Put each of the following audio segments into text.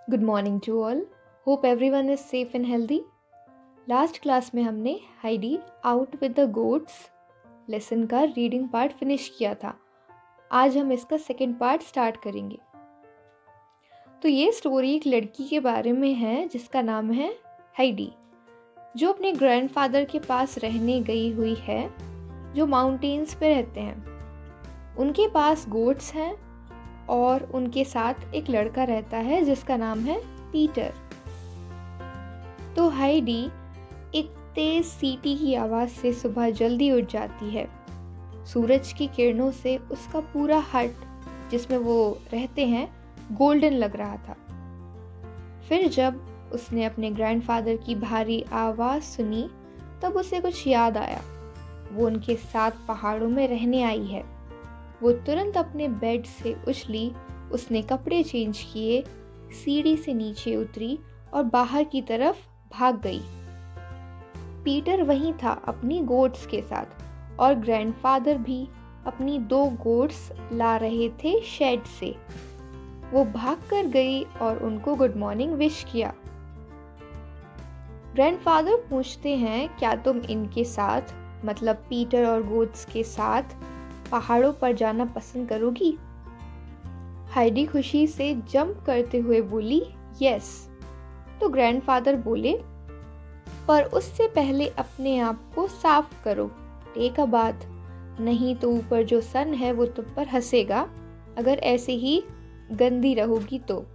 Good morning to all. Hope everyone is safe and healthy. Last class में हमने Heidi out with the goats lesson का reading part finish किया था। आज हम इसका सेकेंड पार्ट स्टार्ट करेंगे। तो ये स्टोरी एक लड़की के बारे में है जिसका नाम है हाइडी, जो अपने ग्रैंडफादर के पास रहने गई हुई है, जो माउंटेन्स पे रहते हैं। उनके पास गोट्स हैं और उनके साथ एक लड़का रहता है जिसका नाम है पीटर। तो हाइडी एक तेज सीटी की आवाज़ से सुबह जल्दी उठ जाती है। सूरज की किरणों से उसका पूरा हट जिसमें वो रहते हैं गोल्डन लग रहा था। फिर जब उसने अपने ग्रैंडफादर की भारी आवाज़ सुनी तब उसे कुछ याद आया। वो उनके साथ पहाड़ों में रहने आई है। वो तुरंत अपने बेड से उछली, उसने कपड़े चेंज किए, सीढ़ी से नीचे उतरी और बाहर की तरफ भाग गई। पीटर वहीं था अपनी गोट्स के साथ और ग्रैंडफादर भी अपनी 2 गोट्स ला रहे थे शेड से। वो भाग कर गई और उनको गुड मॉर्निंग विश किया। ग्रैंडफादर पूछते हैं, क्या तुम इनके साथ मतलब पीटर और गोट्स के साथ पहाड़ों पर जाना पसंद करोगी? हाइडी खुशी से जंप करते हुए बोली, यस। तो ग्रैंडफादर बोले, पर उससे पहले अपने आप को साफ करो, टेक अ बाथ, नहीं तो ऊपर जो सन है वो तुम पर हंसेगा अगर ऐसे ही गंदी रहोगी तो।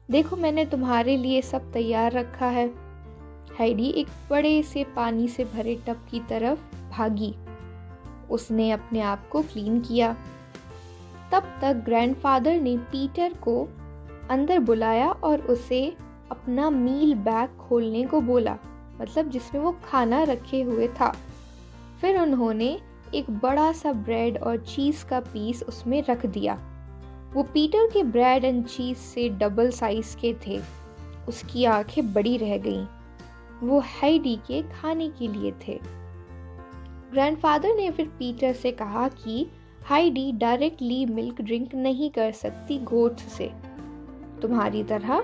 देखो मैंने तुम्हारे लिए सब तैयार रखा है। हाइडी एक बड़े से पानी से भरे टब की तरफ भागी। उसने अपने आप को क्लीन किया। तब तक ग्रैंडफादर ने पीटर को अंदर बुलाया और उसे अपना मील बैग खोलने को बोला, मतलब जिसमें वो खाना रखे हुए था। फिर उन्होंने एक बड़ा सा ब्रेड और चीज़ का पीस उसमें रख दिया। वो पीटर के ब्रेड एंड चीज़ से डबल साइज के थे। उसकी आंखें बड़ी रह गईं। वो हाइडी के खाने के लिए थे। ग्रैंडफादर ने फिर पीटर से कहा कि हाइडी डायरेक्टली मिल्क ड्रिंक नहीं कर सकती गोट्स से। तुम्हारी तरह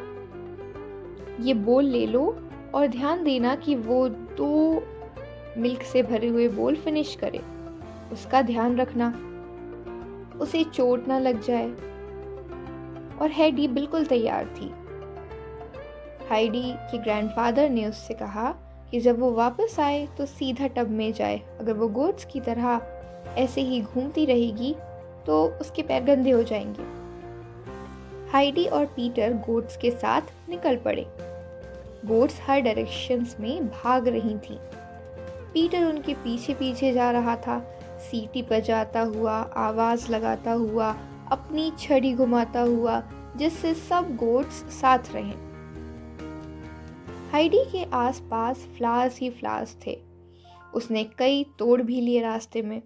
ये बोल ले लो और ध्यान देना कि वो 2 मिल्क से भरे हुए बोल फिनिश करे। उसका ध्यान रखना, उसे चोट ना लग जाए। और हाइडी बिल्कुल तैयार थी। हाइडी के ग्रैंडफादर ने उससे कहा कि जब वो वापस आए तो सीधा टब में जाए। अगर वो गोट्स की तरह ऐसे ही घूमती रहेगी तो उसके पैर गंदे हो जाएंगे। हाइडी और पीटर गोट्स के साथ निकल पड़े। गोट्स हर डायरेक्शंस में भाग रही थीं। पीटर उनके पीछे पीछे जा रहा था, सीटी बजाता हुआ, आवाज़ लगाता हुआ, अपनी छड़ी घुमाता हुआ, जिससे सब गोट्स साथ रहें। हाइडी के आसपास फ्लावर्स ही फ्लावर्स थे। उसने कई तोड़ भी लिए रास्ते में।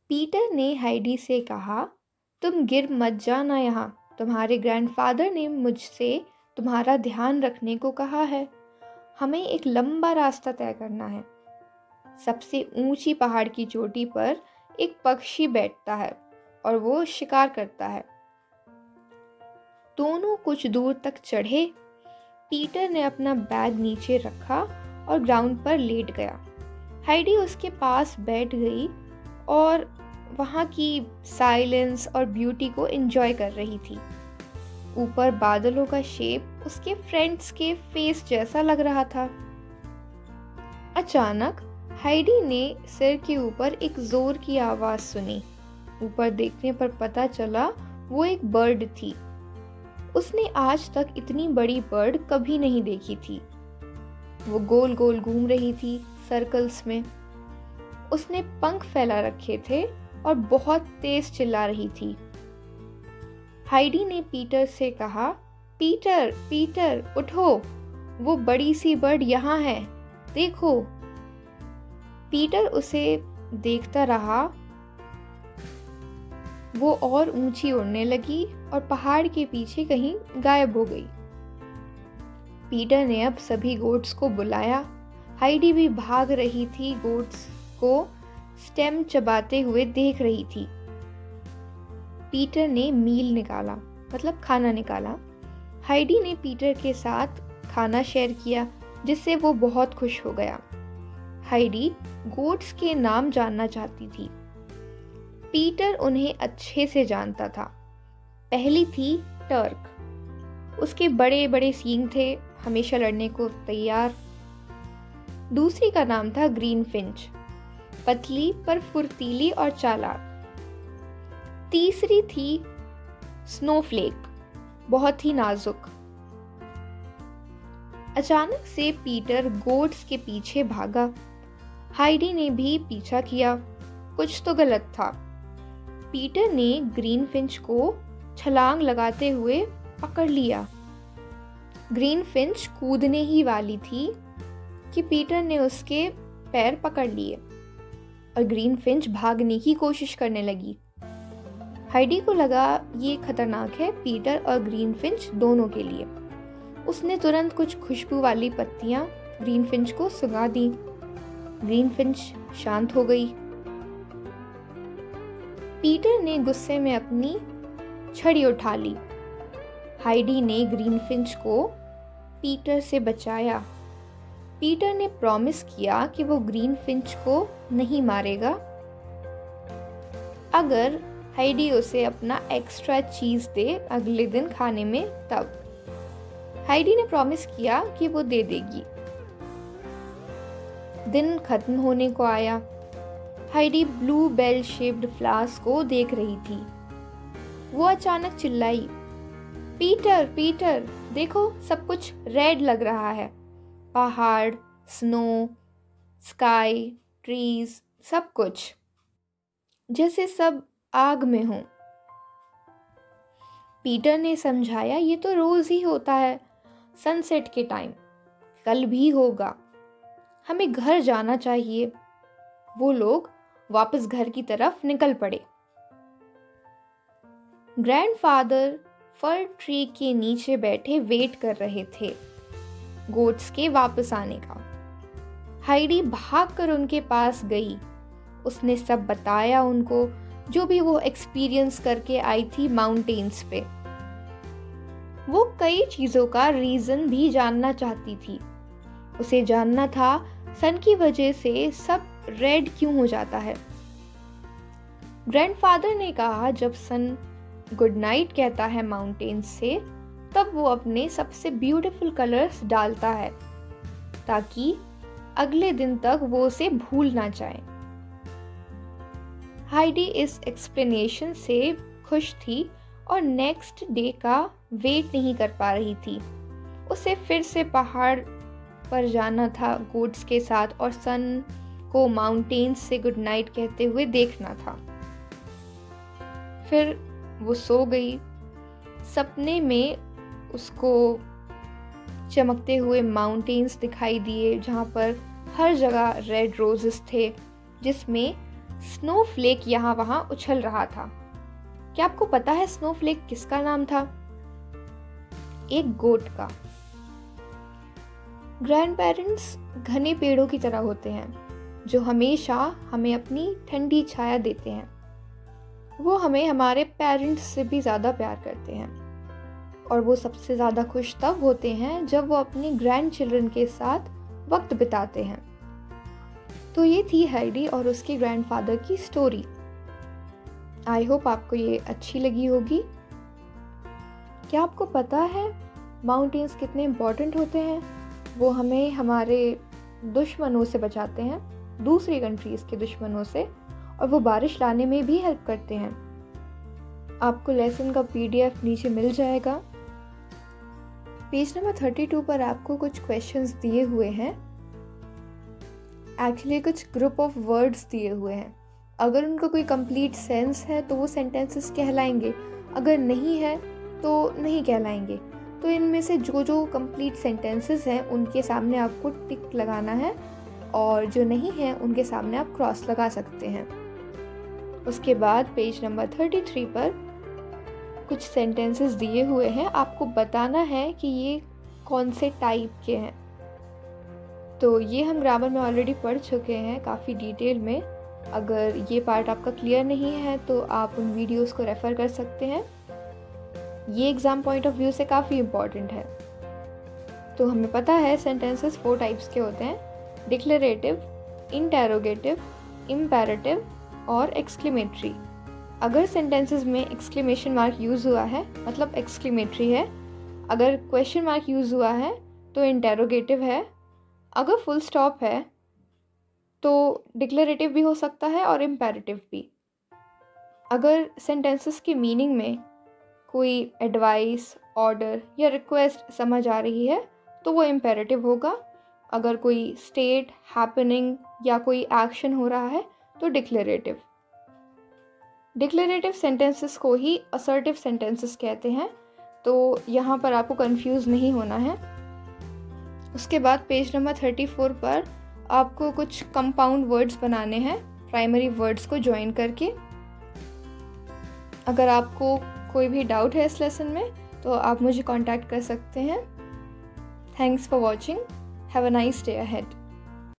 पीटर ने हाइडी से कहा, तुम गिर मत जाना यहाँ। तुम्हारे ग्रैंडफादर ने मुझसे तुम्हारा ध्यान रखने को कहा है। हमें एक लंबा रास्ता तय करना है। सबसे ऊंची पहाड़ की चोटी पर एक पक्षी बैठता है और वो शिकार करता है। दोनों कुछ दूर तक चढ़े। पीटर ने अपना बैग नीचे रखा और ग्राउंड पर लेट गया। हाइडी उसके पास बैठ गई और वहाँ की साइलेंस और ब्यूटी को एंजॉय कर रही थी। ऊपर बादलों का शेप उसके फ्रेंड्स के फेस जैसा लग रहा था। अचानक हाइडी ने सिर के ऊपर एक जोर की आवाज़ सुनी। ऊपर देखने पर पता चला वो एक बर्ड थी। उसने आज तक इतनी बड़ी बर्ड कभी नहीं देखी थी। वो गोल गोल घूम रही थी सर्कल्स में। उसने पंख फैला रखे थे और बहुत तेज चिल्ला रही थी। हाइडी ने पीटर से कहा, पीटर पीटर उठो, वो बड़ी सी बर्ड यहाँ है, देखो। पीटर उसे देखता रहा। वो और ऊंची उड़ने लगी और पहाड़ के पीछे कहीं गायब हो गई। पीटर ने अब सभी गोट्स को बुलाया। हाइडी भी भाग रही थी, गोट्स को स्टेम चबाते हुए देख रही थी। पीटर ने मील निकाला। मतलब खाना निकाला। हाइडी ने पीटर के साथ खाना शेयर किया, जिससे वो बहुत खुश हो गया। हाइडी गोट्स के नाम जानना चाहती थी। पीटर उन्हें अच्छे से जानता था। पहली थी टर्क, उसके बड़े बड़े सींग थे, हमेशा लड़ने को तैयार। दूसरी का नाम था ग्रीन फिंच, पतली पर फुर्तीली और चालाक। तीसरी थी स्नोफ्लेक, बहुत ही नाजुक। अचानक से पीटर गोट्स के पीछे भागा। हाइडी ने भी पीछा किया। कुछ तो गलत था। पीटर ने ग्रीन फिंच को छलांग लगाते हुए पकड़ लिया। ग्रीन फिंच कूदने ही वाली थी कि पीटर ने उसके पैर पकड़ लिए और ग्रीन फिंच भागने की कोशिश करने लगी। हाइडी को लगा ये खतरनाक है, पीटर और ग्रीन फिंच दोनों के लिए। उसने तुरंत कुछ खुशबू वाली पत्तियां ग्रीन फिंच को सुंघा दी। ग्रीन फिंच शांत हो गई। पीटर ने गुस्से में अपनी छड़ी उठा ली। हाइडी ने ग्रीन फिंच को पीटर से बचाया। पीटर ने प्रॉमिस किया कि वो ग्रीन फिंच को नहीं मारेगा अगर हाइडी उसे अपना एक्स्ट्रा चीज दे अगले दिन खाने में। तब हाइडी ने प्रॉमिस किया कि वो दे देगी। दिन खत्म होने को आया। Heidi blue bell shaped flask को देख रही थी। वो अचानक चिल्लाई, पीटर पीटर, देखो सब कुछ रेड लग रहा है। पहाड़, स्नो, स्काई, ट्रीज, सब कुछ जैसे सब आग में हो। पीटर ने समझाया, ये तो रोज ही होता है सनसेट के टाइम, कल भी होगा। हमें घर जाना चाहिए। वो लोग वापस घर की तरफ निकल पड़े। ग्रैंडफादर फर ट्री के नीचे बैठे वेट कर रहे थे गोट्स के वापस आने का। हाइडी भागकर उनके पास गई। उसने सब बताया उनको, जो भी वो एक्सपीरियंस करके आई थी माउंटेन्स पे। वो कई चीजों का रीजन भी जानना चाहती थी। उसे जानना था सन की वजह से सब रेड क्यों हो जाता है। ग्रैंडफादर ने कहा, जब सन गुड नाइट कहता है माउंटेन्स से, तब वो अपने सबसे ब्यूटीफुल कलर्स डालता है ताकि अगले दिन तक वो उसे भूल ना जाए। हाइडी इस एक्सप्लेनेशन से खुश थी और नेक्स्ट डे का वेट नहीं कर पा रही थी। उसे फिर से पहाड़ पर जाना था गोट्स के साथ और सन को माउंटेन्स से गुड नाइट कहते हुए देखना था। फिर वो सो गई। सपने में उसको चमकते हुए माउंटेन्स दिखाई दिए, जहाँ पर हर जगह रेड रोजेस थे, जिसमें स्नोफ्लेक यहाँ वहाँ उछल रहा था। क्या आपको पता है स्नोफ्लेक किसका नाम था? एक गोट का। ग्रैंड पेरेंट्स घने पेड़ों की तरह होते हैं जो हमेशा हमें अपनी ठंडी छाया देते हैं। वो हमें हमारे पेरेंट्स से भी ज़्यादा प्यार करते हैं और वो सबसे ज़्यादा खुश तब होते हैं जब वो अपने ग्रैंड चिल्ड्रन के साथ वक्त बिताते हैं। तो ये थी हाइडी और उसके ग्रैंडफादर की स्टोरी। आई होप आपको ये अच्छी लगी होगी। क्या आपको पता है माउंटेन्स कितने इम्पोर्टेंट होते हैं? वो हमें हमारे दुश्मनों से बचाते हैं, दूसरी कंट्रीज़ के दुश्मनों से, और वो बारिश लाने में भी हेल्प करते हैं। आपको लेसन का PDF नीचे मिल जाएगा। पेज नंबर 32 पर आपको कुछ क्वेश्चंस दिए हुए हैं। एक्चुअली कुछ ग्रुप ऑफ वर्ड्स दिए हुए हैं। अगर उनका कोई कंप्लीट सेंस है तो वो सेंटेंसेस कहलाएंगे, अगर नहीं है तो नहीं कहलाएंगे। तो इनमें से जो जो कंप्लीट सेंटेंसेस हैं उनके सामने आपको टिक लगाना है और जो नहीं है उनके सामने आप क्रॉस लगा सकते हैं। उसके बाद पेज नंबर 33 पर कुछ सेंटेंसेस दिए हुए हैं, आपको बताना है कि ये कौन से टाइप के हैं। तो ये हम ग्रामर में ऑलरेडी पढ़ चुके हैं काफ़ी डिटेल में। अगर ये पार्ट आपका क्लियर नहीं है तो आप उन वीडियोस को रेफ़र कर सकते हैं। ये एग्ज़ाम पॉइंट ऑफ व्यू से काफ़ी इम्पॉर्टेंट है। तो हमें पता है सेंटेंसेस 4 टाइप्स के होते हैं: डिक्लेरेटिव, इंटेरोगेटिव, इम्पेरेटिव और एक्सक्लेमेटरी। अगर सेंटेंसेस में एक्सक्लेमेशन मार्क यूज़ हुआ है मतलब एक्सक्लेमेटरी है, अगर क्वेश्चन मार्क यूज़ हुआ है तो इंटेरोगेटिव है, अगर फुल स्टॉप है तो डिक्लेरेटिव भी हो सकता है और इम्पेरेटिव भी। अगर सेंटेंसेस की मीनिंग में कोई एडवाइस, ऑर्डर या रिक्वेस्ट समझ आ रही है तो वो इम्पेरेटिव होगा। अगर कोई स्टेट, हैपनिंग या कोई एक्शन हो रहा है तो डिक्लेरेटिव। डिक्लेरेटिव सेंटेंसेस को ही असर्टिव सेंटेंसेस कहते हैं, तो यहाँ पर आपको कंफ्यूज नहीं होना है। उसके बाद पेज नंबर 34 पर आपको कुछ कंपाउंड वर्ड्स बनाने हैं प्राइमरी वर्ड्स को ज्वाइन करके। अगर आपको कोई भी डाउट है इस लेसन में तो आप मुझे कांटेक्ट कर सकते हैं। Thanks for watching. Have a nice day ahead.